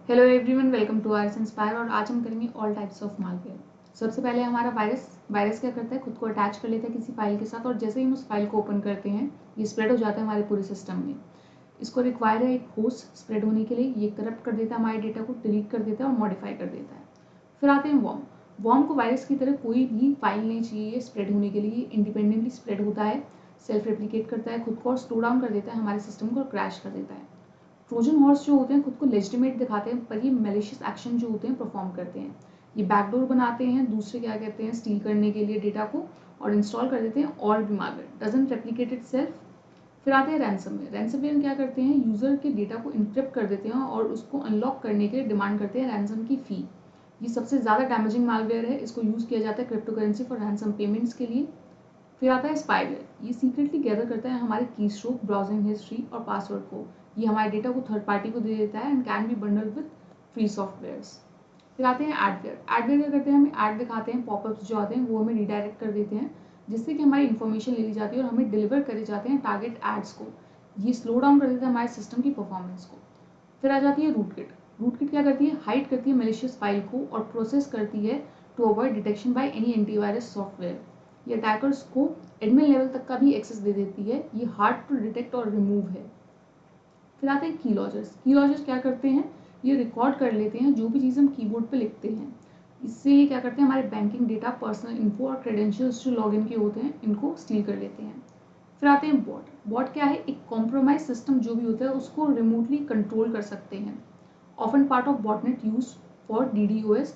Hello everyone, welcome to Ars Inspire. और आज हम करेंगे ऑल टाइप्स ऑफ मालवेयर। सबसे पहले हमारा वायरस क्या करता है, खुद को अटैच कर लेता है किसी फाइल के साथ और जैसे ही हम उस फाइल को ओपन करते हैं ये स्प्रेड हो जाता है हमारे पूरे सिस्टम में। इसको रिक्वायर है एक होस्ट स्प्रेड होने के लिए। ये करप्ट कर देता है हमारे डेटा को, डिलीट कर देता है और मॉडिफाई कर देता है। फिर आते हैं वॉर्म। वॉर्म को वायरस की तरह कोई भी फाइल नहीं चाहिए स्प्रेड होने के लिए। इंडिपेंडेंटली स्प्रेड होता है, सेल्फ रेप्लिकेट करता है खुद को और स्लो डाउन कर देता है हमारे सिस्टम को और क्रैश कर देता है। ट्रोजन हॉर्स जो होते हैं खुद को लेजिटिमेट दिखाते हैं, पर ये मैलिशियस एक्शन जो होते हैं परफॉर्म करते हैं। ये बैकडोर बनाते हैं दूसरे क्या कहते हैं स्टील करने के लिए डेटा को और इंस्टॉल कर देते हैं और भी मालवेयर डजंट रेप्लिकेट इटसेल्फ। फिर आते हैं रैंसमवेयर। रैंसमवेयर क्या करते हैं, यूजर के डेटा को इंक्रिप्ट कर देते हैं और उसको अनलॉक करने के लिए डिमांड करते हैं रैंसम की फी। ये सबसे ज़्यादा डैमेजिंग मालवेयर है। इसको यूज़ किया जाता है crypto currency for ransom payments के लिए। फिर आता है स्पाईवेयर। ये सीक्रेटली गैदर करता है हमारे कीस्ट्रोक, ब्राउजिंग हिस्ट्री और पासवर्ड को। ये हमारे डेटा को थर्ड पार्टी को दे देता है and can be bundle with free softwares. फिर आते हैं एडवेयर। एडवेयर क्या करते हैं, हमें ऐड दिखाते हैं, पॉपअप्स जो आते हैं वो हमें रिडायरेक्ट कर देते हैं जिससे कि हमारी इन्फॉर्मेशन ले ली जाती है और हमें डिलीवर करे जाते हैं टारगेट एड्स को। ये स्लो डाउन कर देता है हमारे सिस्टम की परफॉर्मेंस को। फिर आ जाती है रूटकिट। रूटकिट क्या करती है, हाइड करती है मैलिशियस फाइल को और प्रोसेस करती है to avoid detection by any antivirus software. ये अटैकर्स को एडमिन लेवल तक का भी एक्सेस दे देती है। ये हार्ड टू डिटेक्ट और रिमूव है। फिर आते हैं की लॉजर्स। की लॉजर्स क्या करते हैं, ये रिकॉर्ड कर लेते हैं जो भी चीज़ हम कीबोर्ड पे लिखते हैं। इससे ये क्या करते हैं, हमारे बैंकिंग डेटा, पर्सनल इन्फो और क्रेडेंशियल्स जो लॉगिन के होते हैं इनको स्टील कर लेते हैं। फिर आते हैं बॉट। बॉट क्या है, एक कॉम्प्रोमाइज सिस्टम जो भी होता है उसको रिमोटली कंट्रोल कर सकते हैं। Often part of botnet use for DDoS,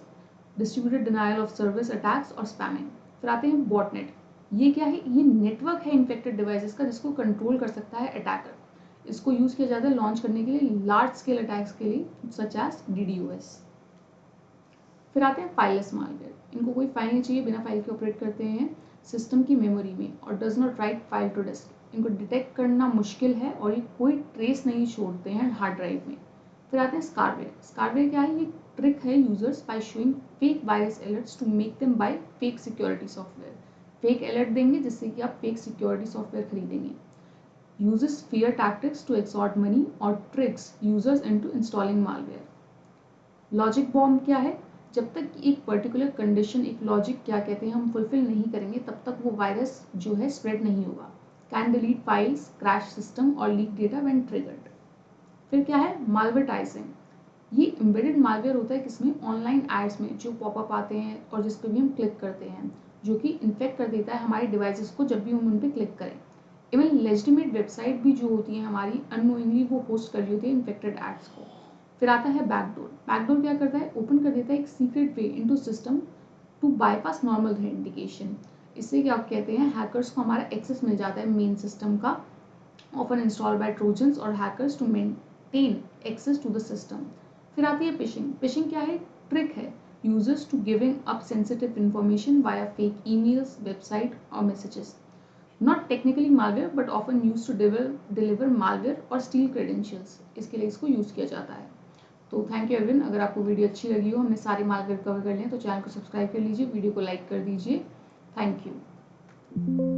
distributed denial of service attacks और स्पैमिंग। फिर आते हैं बॉटनेट। ये क्या है, ये नेटवर्क है इन्फेक्टेड डिवाइसेस का जिसको कंट्रोल कर सकता है अटैकर। इसको यूज किया जाता है लॉन्च करने के लिए लार्ज स्केल अटैक्स के लिए सच एज DDoS। फिर आते हैं फाइललेस मालवेयर। इनको कोई फाइल नहीं चाहिए, बिना फाइल के ऑपरेट करते हैं सिस्टम की मेमोरी में और does not write file to disk. इनको डिटेक्ट करना मुश्किल है और ये कोई ट्रेस नहीं छोड़ते हैं हार्ड ड्राइव में। फिर आते हैं स्कारवेयर। स्कारवेयर क्या है, ये ट्रिक है users by showing fake virus alerts to make them buy fake security software. Fake alert देंगे जिससे कि आप फेक सिक्योरिटी सॉफ्टवेयर खरीदेंगे। Uses fear tactics to extort money और tricks users into installing malware. Logic bomb क्या है, जब तक एक पर्टिकुलर कंडीशन, एक लॉजिक क्या कहते हैं हम फुलफिल नहीं करेंगे तब तक वो वायरस जो है स्प्रेड नहीं होगा। Can delete files, crash system और लीक डेटा व्हेन ट्रिगर्ड। फिर क्या है, मालवेटाइजिंग। ये एम्बेडेड मालवेयर होता है किसमें, ऑनलाइन एड्स में जो पॉपअप आते हैं और जिस पर भी हम क्लिक करते हैं, जो कि इन्फेक्ट कर देता है हमारे डिवाइसेस को जब भी हम उन पर क्लिक करें। इवन लेजिटिमेट वेबसाइट भी जो होती है हमारी, अननोइंगली वो पोस्ट कर रही होती है इन्फेक्टेड एड्स को। फिर आता है बैकडोर। बैकडोर क्या करता है, ओपन कर देता है एक secret way into system to bypass normal authentication. इससे क्या कहते हैं, हैकर्स को हमारा एक्सेस मिल जाता है मेन सिस्टम का, ऑफन इंस्टॉल बाय ट्रोजन्स और hackers to maintain access to the system. फिर आती है फिशिंग। फिशिंग क्या है, ट्रिक है users to giving up sensitive information via fake emails, website और messages. Not technically malware but often use to deliver malware और steal credentials. इसके लिए इसको यूज किया जाता है। तो थैंक यू एवरीवन। अगर आपको वीडियो अच्छी लगी हो, हमने सारे मालवेयर कवर कर लिए तो चैनल को सब्सक्राइब कर लीजिए, वीडियो को लाइक कर दीजिए। Thank you.